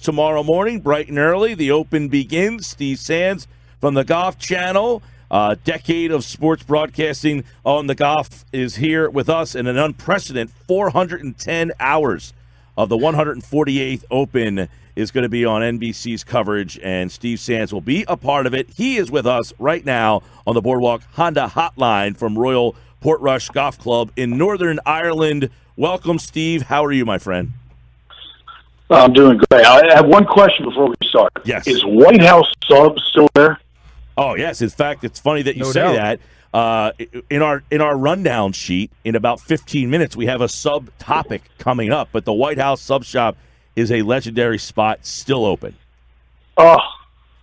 tomorrow morning, bright and early. The Open begins. Steve Sands from the Golf Channel. Decade of sports broadcasting on the golf is here with us, and an unprecedented 410 hours of the 148th Open is going to be on NBC's coverage, and Steve Sands will be a part of it. He is with us right now on the Boardwalk Honda Hotline from Royal Portrush Golf Club in Northern Ireland. Welcome, Steve. How are you, my friend? I'm doing great. I have one question before we start. Yes. Is White House sub still there? Oh, yes. In fact, it's funny that you say that. In our rundown sheet, in about 15 minutes, we have a sub-topic coming up, but the White House sub shop is a legendary spot, still open. Oh,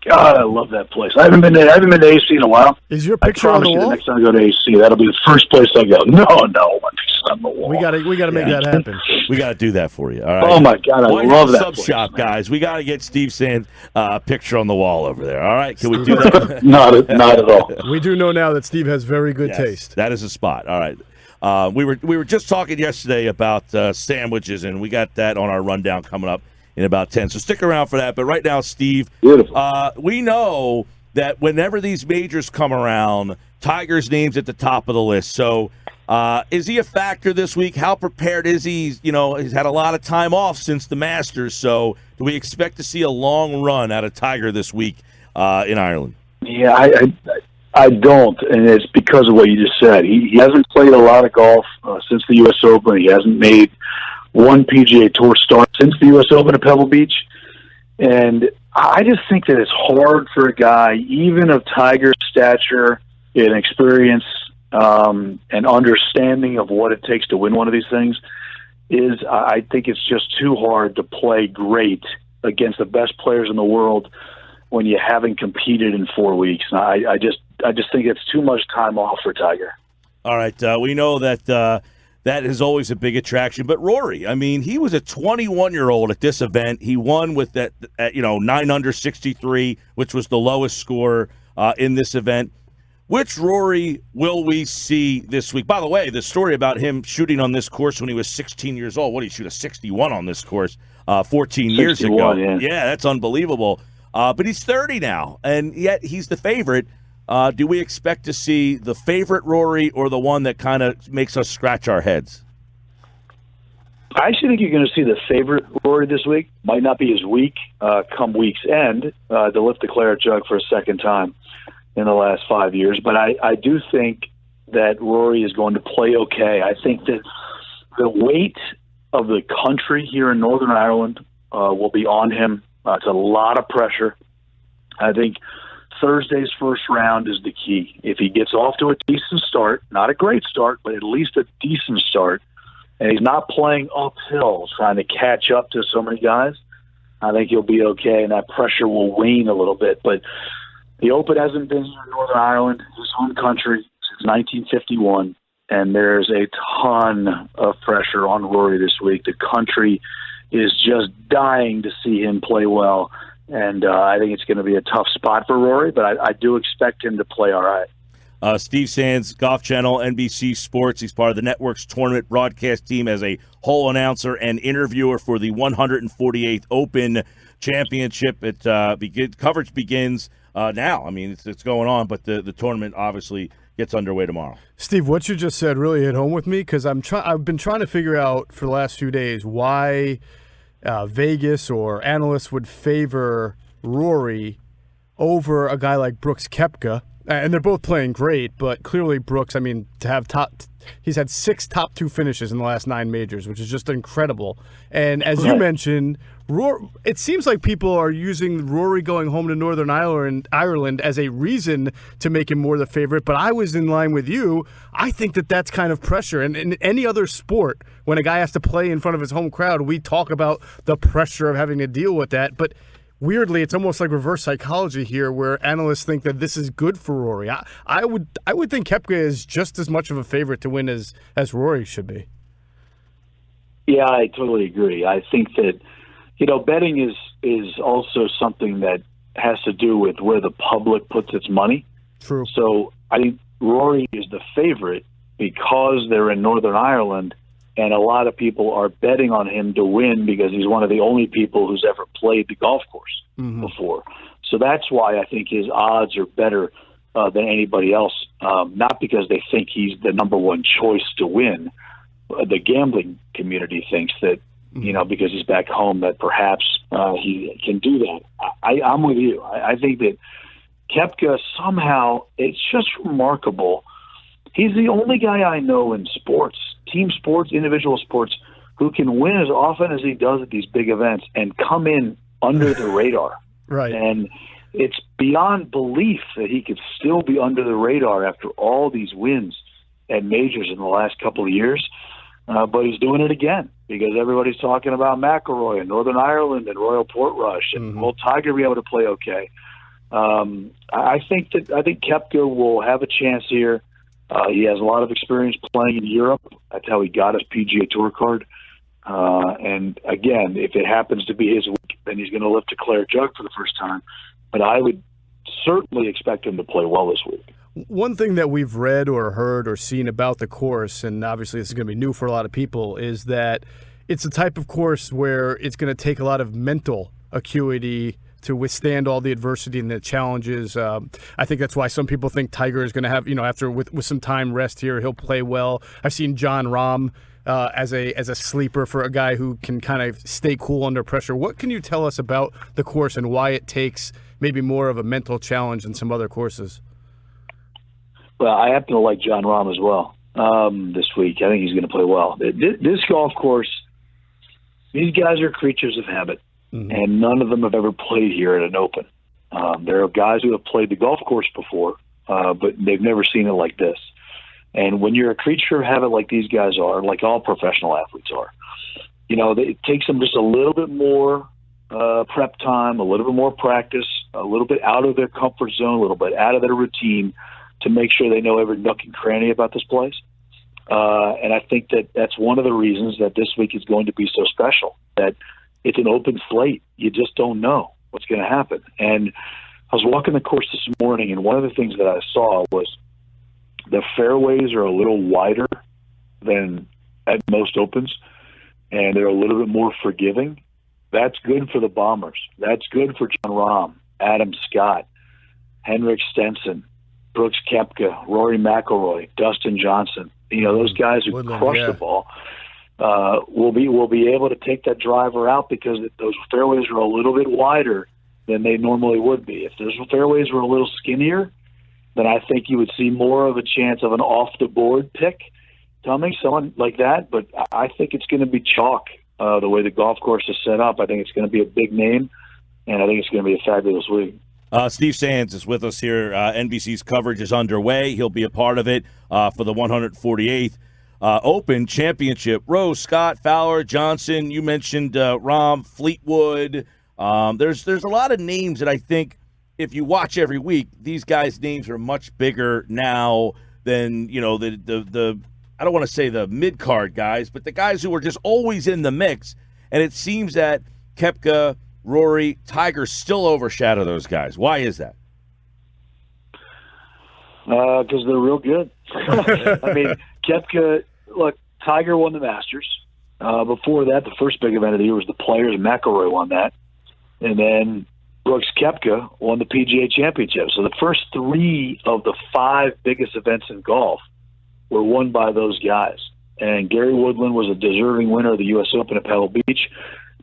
God, I love that place. I haven't been to AC in a while. Is your picture on the wall? The next time I go to AC, that'll be the first place I go. No, my picture's on the wall. We gotta make that happen. We got to do that for you. All right. Oh my God, I love that sub place, shop, man. guys. We got to get Steve Sands' picture on the wall over there. All right, can we do that? Not at all. We do know now that Steve has very good taste. That is a spot. All right. We were just talking yesterday about sandwiches, and we got that on our rundown coming up in about 10. So stick around for that. But right now, Steve, we know that whenever these majors come around, Tiger's name's at the top of the list. So is he a factor this week? How prepared is he? You know, he's had a lot of time off since the Masters. So do we expect to see a long run out of Tiger this week in Ireland? Yeah, I don't, and it's because of what you just said. He hasn't played a lot of golf since the U.S. Open. He hasn't made one PGA Tour start since the U.S. Open at Pebble Beach. And I just think that it's hard for a guy, even of Tiger's stature and experience and understanding of what it takes to win one of these things, I think it's just too hard to play great against the best players in the world when you haven't competed in 4 weeks. And I just think it's too much time off for Tiger. All right, we know that that is always a big attraction. But Rory, I mean, he was a 21-year-old at this event. He won with that, 9 under 63, which was the lowest score in this event. Which Rory will we see this week? By the way, the story about him shooting on this course when he was 16 years old, what did he shoot, a 61 on this course 14 years ago? Yeah, that's unbelievable. But he's 30 now, and yet he's the favorite. Do we expect to see the favorite Rory or the one that kind of makes us scratch our heads? I actually think you're going to see the favorite Rory this week. Might not be as weak come week's end to lift the claret jug for a second time in the last 5 years. But I do think that Rory is going to play okay. I think that the weight of the country here in Northern Ireland will be on him. It's a lot of pressure. I think Thursday's first round is the key. If he gets off to a decent start, not a great start, but at least a decent start, and he's not playing uphill trying to catch up to so many guys, I think he'll be okay, and that pressure will wane a little bit. But the Open hasn't been here in Northern Ireland, his home country, since 1951, and there's a ton of pressure on Rory this week. The country is just dying to see him play well. And I think it's going to be a tough spot for Rory, but I do expect him to play all right. Steve Sands, Golf Channel, NBC Sports. He's part of the network's tournament broadcast team as a hole announcer and interviewer for the 148th Open Championship. Coverage begins now. I mean, it's going on, but the tournament obviously gets underway tomorrow. Steve, what you just said really hit home with me because I've been trying to figure out for the last few days why Vegas or analysts would favor Rory over a guy like Brooks Koepka. And they're both playing great, but clearly Brooks, I mean, he's had 6 top 2 finishes in the last 9 majors, which is just incredible. And as you mentioned, it seems like people are using Rory going home to Northern Ireland as a reason to make him more the favorite. But I was in line with you. I think that's kind of pressure. And in any other sport, when a guy has to play in front of his home crowd, we talk about the pressure of having to deal with that. But weirdly, it's almost like reverse psychology here, where analysts think that this is good for Rory. I would think Koepka is just as much of a favorite to win as Rory should be. Yeah, I totally agree. I think that betting is also something that has to do with where the public puts its money. True. So I think Rory is the favorite because they're in Northern Ireland and a lot of people are betting on him to win because he's one of the only people who's ever played the golf course before. So that's why I think his odds are better than anybody else, not because they think he's the number one choice to win. The gambling community thinks that, because he's back home, that perhaps he can do that. I'm with you. I think that Koepka somehow, it's just remarkable. He's the only guy I know in sports, team sports, individual sports, who can win as often as he does at these big events and come in under the radar. Right. And it's beyond belief that he could still be under the radar after all these wins at majors in the last couple of years. But he's doing it again because everybody's talking about McIlroy and Northern Ireland and Royal Portrush and will Tiger be able to play okay? I think Koepka will have a chance here. He has a lot of experience playing in Europe. That's how he got his PGA Tour card. And again, if it happens to be his week, then he's going to lift a Claire Jug for the first time. But I would certainly expect him to play well this week. One thing that we've read or heard or seen about the course, and obviously this is going to be new for a lot of people, is that it's a type of course where it's going to take a lot of mental acuity to withstand all the adversity and the challenges. I think that's why some people think Tiger is going to have, after with some time rest here, he'll play well. I've seen John Rahm as a sleeper for a guy who can kind of stay cool under pressure. What can you tell us about the course and why it takes maybe more of a mental challenge than some other courses? Well, I happen to like John Rahm as well this week. I think he's going to play well. This golf course, these guys are creatures of habit. And none of them have ever played here at an Open. There are guys who have played the golf course before, but they've never seen it like this. And when you're a creature of habit like these guys are, like all professional athletes are, it takes them just a little bit more prep time, a little bit more practice, a little bit out of their comfort zone, a little bit out of their routine to make sure they know every nook and cranny about this place. And I think that's one of the reasons that this week is going to be so special, that it's an open slate. You just don't know what's going to happen. And I was walking the course this morning, and one of the things that I saw was the fairways are a little wider than at most Opens, and they're a little bit more forgiving. That's good for the Bombers. That's good for John Rahm, Adam Scott, Henrik Stenson, Brooks Koepka, Rory McIlroy, Dustin Johnson. Those guys who crush the ball. Will be able to take that driver out because those fairways are a little bit wider than they normally would be. If those fairways were a little skinnier, then I think you would see more of a chance of an off-the-board pick coming, someone like that. But I think it's going to be chalk the way the golf course is set up. I think it's going to be a big name, and I think it's going to be a fabulous week. Steve Sands is with us here. NBC's coverage is underway. He'll be a part of it for the 148th. Open Championship. Rose, Scott, Fowler, Johnson. You mentioned Rahm, Fleetwood. There's a lot of names that I think if you watch every week, these guys' names are much bigger now than the I don't want to say the mid card guys, but the guys who are just always in the mix. And it seems that Koepka, Rory, Tiger still overshadow those guys. Why is that? Because they're real good. I mean, Koepka. Look, Tiger won the Masters. Before that, the first big event of the year was the Players. McIlroy won that. And then Brooks Koepka won the PGA Championship. So the first 3 of the 5 biggest events in golf were won by those guys. And Gary Woodland was a deserving winner of the U.S. Open at Pebble Beach,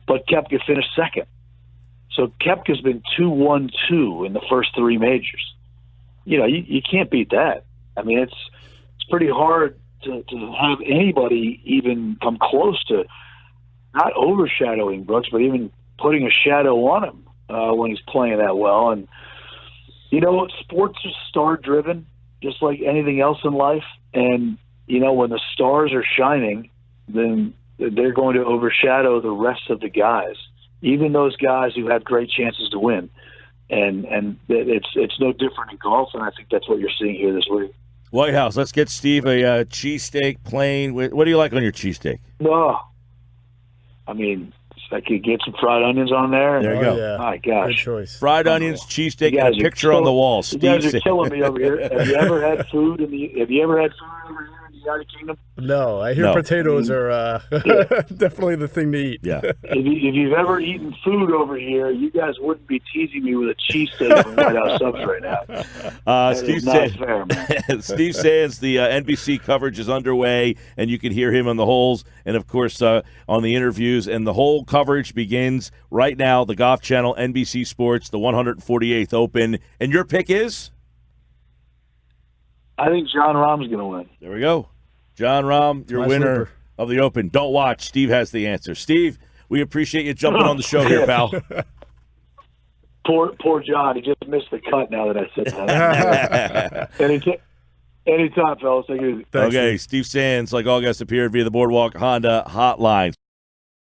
but Koepka finished second. So Koepka's been 2-1-2 in the first 3 majors. You can't beat that. I mean, it's pretty hard to have anybody even come close to not overshadowing Brooks, but even putting a shadow on him when he's playing that well. And, sports are star-driven, just like anything else in life. And, when the stars are shining, then they're going to overshadow the rest of the guys, even those guys who have great chances to win. And it's no different in golf, and I think that's what you're seeing here this week. White House, let's get Steve a cheesesteak plain. What do you like on your cheesesteak? Oh, I mean, I could get some fried onions on there. There you go. Yeah. My gosh. Good choice. Fried onions, cheesesteak, and a picture on the wall. You guys are killing me over here. Have you ever had food over here in United Kingdom? No, I hear No. potatoes are definitely the thing to eat. Yeah. If you've ever eaten food over here, you guys wouldn't be teasing me with a cheesesteak from White House Subs right now. That Steve is not fair, man. Steve Sands, the NBC coverage is underway, and you can hear him on the holes and, of course, on the interviews. And the whole coverage begins right now, the Golf Channel, NBC Sports, the 148th Open. And your pick is? I think John Rahm's going to win. There we go. John Rahm, your My winner sleeper. of the Open. Don't watch. Steve has the answer. Steve, we appreciate you jumping on the show here, pal. Poor John. He just missed the cut now that I said that. Anytime, fellas. Take it easy. Thanks, Okay, Steve Sands, like all guests, appeared via the Boardwalk Honda hotline.